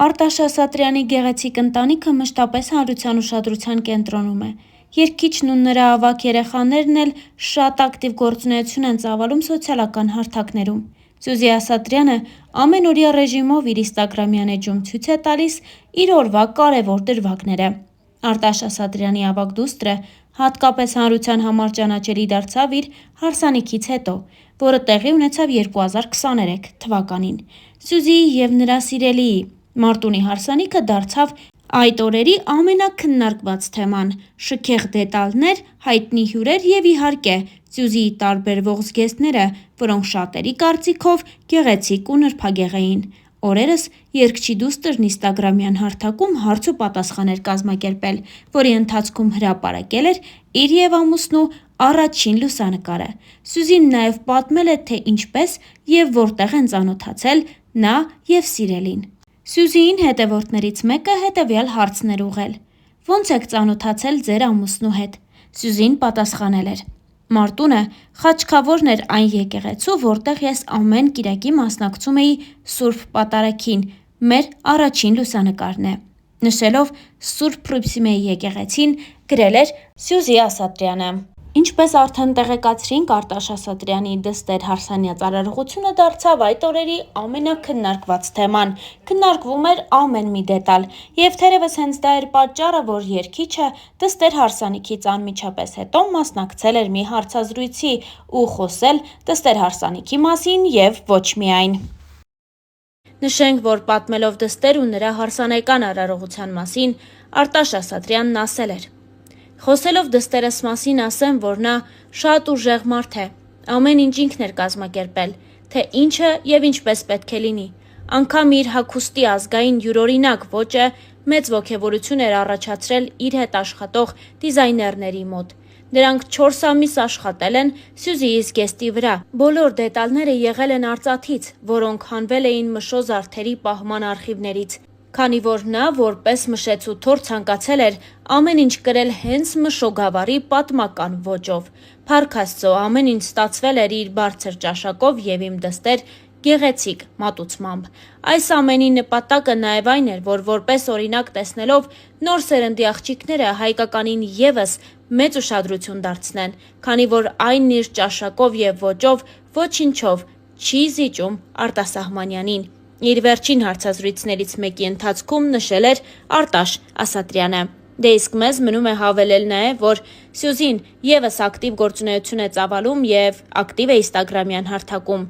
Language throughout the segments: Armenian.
Արտաշ Ասատրյանի գեղեցիկ ընտանիքը մշտապես հանրության ուշադրության կենտրոնում է։ Երգիչն ու նրա ավագ երեխաներն էլ շատ ակտիվ գործունեություն են ծավալում սոցիալական հարթակներում։ Սյուզի Ասատրյանը ամենօրյա ռեժիմով իր ինստագրամյան էջում ցույց է տալիս իր օրվա կարևոր դրվագները։ Արտաշ Ասատրյանի ավագ դուստրը հատկապես հանրության համար ճանաչելի դարձավ իր հարսանիքից հետո, որը տեղի ունեցավ 2023 թվականին։ Սյուզիի և նրա սիրելիի Մարտունի հարսանիքը դարձավ այդ օրերի ամենաքննարկված թեման՝ շքեղ դետալներ, հայտնի հյուրեր և իհարկե Սյուզիի տարբերվող զգեստները, որոնք շատերի կարծիքով գեղեցիկ ու նրբագեղ էին։ Օրերս երգչի դուստրն ինստագրամյան հարթակում հարց ու պատասխան էր կազմակերպել, որի ընթացքում հրապարակել էր իր և ամուսնու առաջին լուսանկարը։ Սյուզին նաև պատմել է, թե ինչպես և որտեղ են ծանոթացել նա և սիրելին։ Սյուզիին հետևորդներից մեկը հետևյալ հարցն էր ուղղել. «Ո՞նց եք ծանոթացել ձեր ամուսնու հետ»։ Սյուզին պատասխանել էր. «Մարտունը խաչքավորն էր այն եկեղեցու, որտեղ ես ամեն կիրակի մասնակցում էի Սուրբ Պատարագին, մեր առաջին լուսանկարն է»։ Նշելով Սուրբ Պրուսիմեի եկեղեցին, գրել էր Սյուզի Ասատրյանը։ Ինչպես արդեն տեղեկացրինք, Արտաշ Ասատրյանի դստեր հարսանյաց արարողությունը դարձավ այդ օրերի ամենաքննարկված թեման։ Քննարկվում էր ամեն մի դետալ, և թերևս հենց դա էր պատճառը, որ երգիչը դստեր հարսանիքից անմիջապես հետո մասնակցել էր մի հարցազրույցի ու խոսել դստեր հարսանիքի մասին և ոչ միայն։ Նշենք, որ պատմելով դստեր ու նրա հարսանեկան արարողության մասին, Արտաշ Ասատրյանն ասել էր. «Խոսելով դստերս մասին ասեմ, որ նա շատ ուժեղ մարդ է, ամեն ինչ ինքն էր կազմակերպել, թե ինչը և ինչպես պետք է լինի։ Անգամ իր հագուստի ազգային յուրօրինակ ոճը մեծ ոգևորություն էր առաջացրել իր հետ աշխատող դիզայներների մոտ։ Նրանք 4 ամիս աշխատել են Սյուզիի զգեստի վրա։ Բոլոր դետալները եղել են արծաթից, որոնք հանվել էին մշո զարդերի պահման արխիվներից։ Քանի որ նա, որպես մշեցու-թոռ, ցանկացել էր ամեն ինչ կրել հենց մշո գավառի պատմական ոճով։ Փառք Աստծո, ամեն ինչ ստացվել էր իր բարձր ճաշակով և իմ դստեր գեղեցիկ մատուցմամբ։ Այս ամենի նպատակը նաև այն էր, որ որպես օրինակ տեսնելով նոր սերնդի աղջիկները հայկականին ևս մեծ ուշադրություն դարձնեն, քանի որ այն իր ճաշակով և ոճով ոչինչով չի զիջում արտասահմանյանին։ Իր վերջին հարցազրույցներից մեկի ընթացքում նշել էր Արտաշ Ասատրյանը։ Դե իսկ մեզ մնում է հավելել նաև, որ Սյուզին ևս ակտիվ գործունեություն է ծավալում և ակտիվ է ինստագրամյան հարթակում։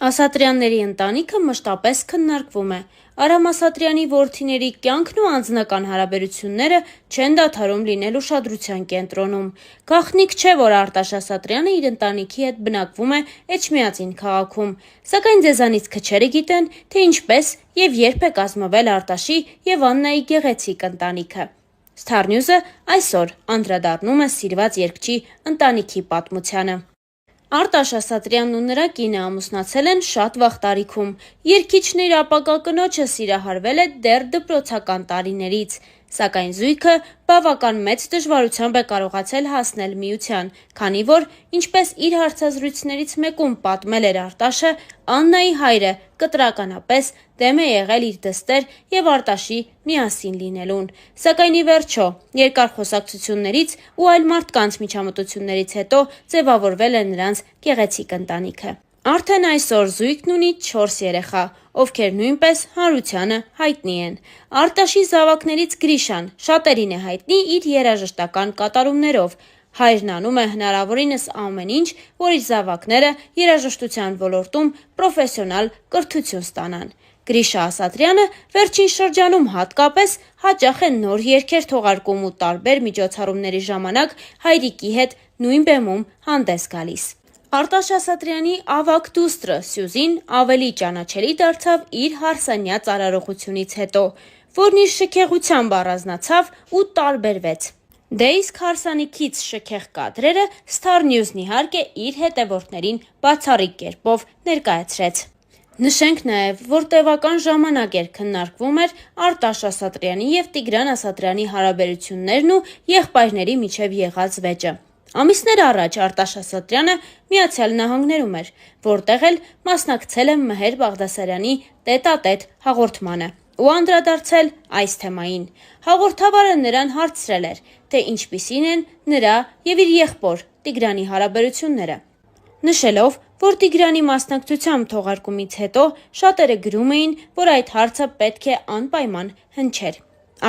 Ասատրյանների ընտանիքը մշտապես քննարկվում է։ Արամ Ասատրյանի որդիների կյանքն ու անձնական հարաբերությունները չեն դադարում լինել ուշադրության կենտրոնում։ Գաղտնիք չէ, որ Արտաշ Ասատրյանը իր ընտանիքի հետ բնակվում է Էջմիածին քաղաքում, սակայն ձեզանից քչերը գիտեն, թե ինչպես և երբ է կազմվել Արտաշի և Աննայի գեղեցիկ ընտանիքը։ Star News-ը այսօր անդրադառնում է սիրված երգչի ընտանիքի պատմությանը։ Արտաշ Ասատրյանն ու նրա կինը ամուսնացել են շատ վաղ տարիքում։ Երգիչն իր ապագա կնոջը սիրահարվել է դեռ դպրոցական տարիներից, սակայն զույգը բավական մեծ դժվարությամբ է կարողացել հասնել միության, քանի որ, ինչպես իր հարցազրույցներից մեկում պատմել էր Արտաշը, Աննայի հայրը կտրականապես դեմ է եղել իր դստեր և Արտաշի միասին լինելուն։ Սակայն ի վերջո, երկար խոսակցություններից ու այլ մարդկանց միջամտություններից հետո ձևավորվել է նրանց գեղեցիկ ընտանիքը։ Արդեն այսօր զույգն ունի 4 երեխա, ովքեր նույնպես հանրությանը հայտնի են։ Արտաշի զավակներից Գրիշան շատերին է հայտնի իր երաժշտական կատարումներով։ Հայրն անում է հնարավորինս ամեն ինչ, որ իր զավակները երաժշտության ոլորտում պրոֆեսիոնալ կրթություն ստանան։ Գրիշա Ասատրյանը վերջին շրջանում հատկապես հաճախ է նոր երգեր թողարկում ու տարբեր միջոցառումների ժամանակ հայրիկի հետ նույն բեմում հանդես գալիս։ Արտաշ Ասատրյանի ավագ դուստրը Սյուզին ավելի ճանաչելի դարձավ իր հարսանյաց արարողությունից հետո, որն իր շքեղությամբ առանձնացավ ու տարբերվեց։ Դե իսկ հարսանիքից շքեղ կադրերը Star News-ն իհարկե իր հետևորդներին բացառիկ կերպով ներկայացրեց։ Նշենք նաև, որ տևական ժամանակ էր քննարկվում էր Արտաշ Ասատրյանի և Տիգրան Ասատրյանի հարաբերություններն ու եղբայրների միջև եղած վեճը։ Ամիսներ առաջ Արտաշ Ասատրյանը Միացյալ Նահանգներում էր, որտեղ էլ մասնակցել է Մհեր Բաղդասարյանի տետատետ հաղորդմանը ու անդրադարձել այս թեմային։ Հաղորդավարը նրան հարցրել էր, թե ինչպիսին են նրա եւ իր եղբոր Տիգրանի հարաբերությունները։ Նշելով, որ Տիգրանի մասնակցությամբ թողարկումից հետո շատերը գրում էին, որ այդ հարցը պետք է անպայման հնչեր։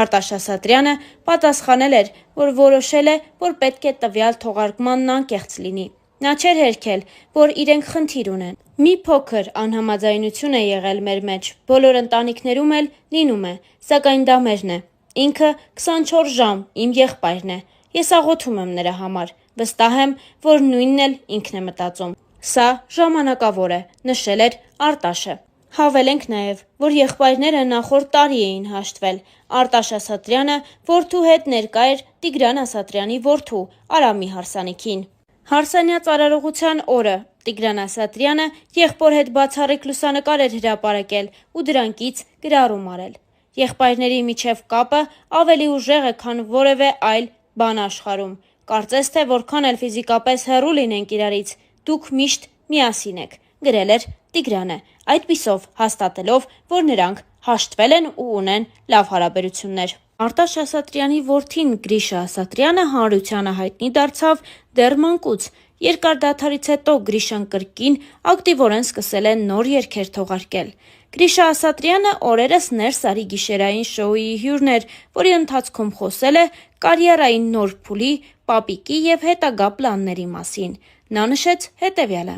Արտաշ Ասատրյանը պատասխանել էր, որ որոշել է, որ պետք է տվյալ թողարկմանն անկեղծ լինի։ Նա չէր հերքել, որ իրենք խնդիր ունեն։ Մի փոքր անհամաձայնություն է եղել մեր մեջ, բոլոր ընտանիքներում էլ լինում է, սակայն դա մերն է։ Ինքը 24 ժամ իմ եղբայրն է։ Ես աղոթում եմ նրա համար, վստահ եմ, որ նույնն էլ ինքն է մտածում։ Սա ժամանակավոր է, նշել էր Արտաշը։ Հավելենք նաև, որ եղբայրները նախորդ տարի էին հաշտվել։ Արտաշ Ասատրյանը որդու հետ ներկա էր Տիգրան Ասատրյանի որդու Արամի հարսանիքին։ Հարսանյաց արարողության օրը Տիգրան Ասատրյանը եղբոր հետ բացառիկ լուսանկար էր հրապարակել ու դրանքից գրառում արել։ Եղբայրների միջև կապը ավելի ուժեղ է, քան որևէ այլ բան աշխարհում։ Կարծես թե որքան էլ ֆիզիկապես հեռու լինենք իրարից, դուք միշտ միասին եք, գրել էր Տիգրանը, այդպիսով հաստատելով, որ նրանք հաշտվել են ու ունեն լավ հարաբերություններ։ Արտաշ Ասատրյանի որդին Գրիշա Ասատրյանը հանրությանը հայտնի դարձավ դեռ մանկուց։ Երկար դադարից հետո Գրիշան կրկին ակտիվորեն սկսել է նոր երգեր թողարկել։ Գրիշա Ասատրյանը օրերս Ներս արի գիշերային շոուի հյուրն էր, որի ընթացքում խոսել է կարիերային նոր փուլի, պապիկի եւ հետագա պլանների մասին։ Նա նշեց հետևյալը.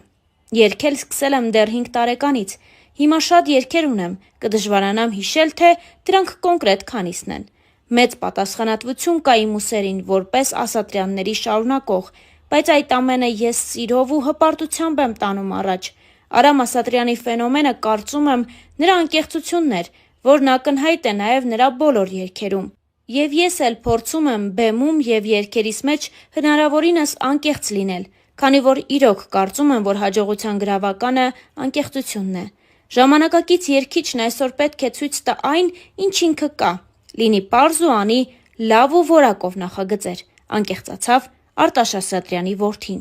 «Երգել սկսել եմ դեռ 5 տարեկանից։ Հիմա շատ երգեր ունեմ, կդժվարանամ հիշել, թե դրանք կոնկրետ քանիսն են։ Մեծ պատասխանատվություն կա իմ ուսերին որպես Ասատրյանների շարունակող, բայց այդ ամենը ես սիրով ու հպարտությամբ եմ տանում առաջ։ Արամ Ասատրյանի ֆենոմենը կարծում եմ նրա անկեղծությունն էր, որն ակնհայտ է նաև նրա բոլոր երգերում։ Եվ ես էլ փորձում եմ բեմում եւ երգերիս մեջ հնարավորինս անկեղծ լինել, քանի որ իրոք կարծում եմ, որ հաջողության գրավականը անկեղծությունն է։ Ժամանակակից երգիչն այսօր պետք է ցույց տա այն, ինչ ինքը կա, լինի պարզ ու անի լավ ու որակով նախագծեր», անկեղծացավ Արտաշ Ասատրյանի որդին։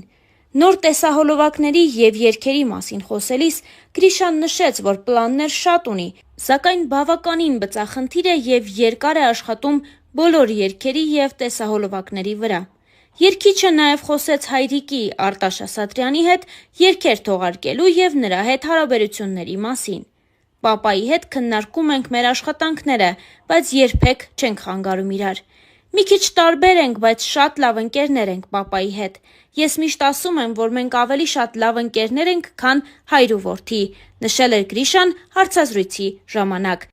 Նոր տեսահոլովակների եւ երգերի մասին խոսելիս Գրիշան նշեց, որ պլաններ շատ ունի, սակայն բավականին բծախնդիր է եւ երկար է աշխատում բոլոր երգերի եւ տեսահոլովակների վրա։ Երգիչը նաև խոսեց հայրիկի Արտաշ Ասատրյանի հետ երգեր թողարկելու եւ նրա հետ հարաբերությունների մասին։ Պապայի հետ քննարկում ենք մեր աշխատանքները, բայց երբեք չենք խանգարում իրար։ Մի քիչ տարբեր ենք, բայց շատ լավ ընկերներ ենք պապայի հետ։ Ես միշտ ասում եմ, որ մենք ավելի շատ լավ ընկերներ ենք, քան հայր ու որդի, նշել էր Գրիշան հարցազրույցի ժամանակ։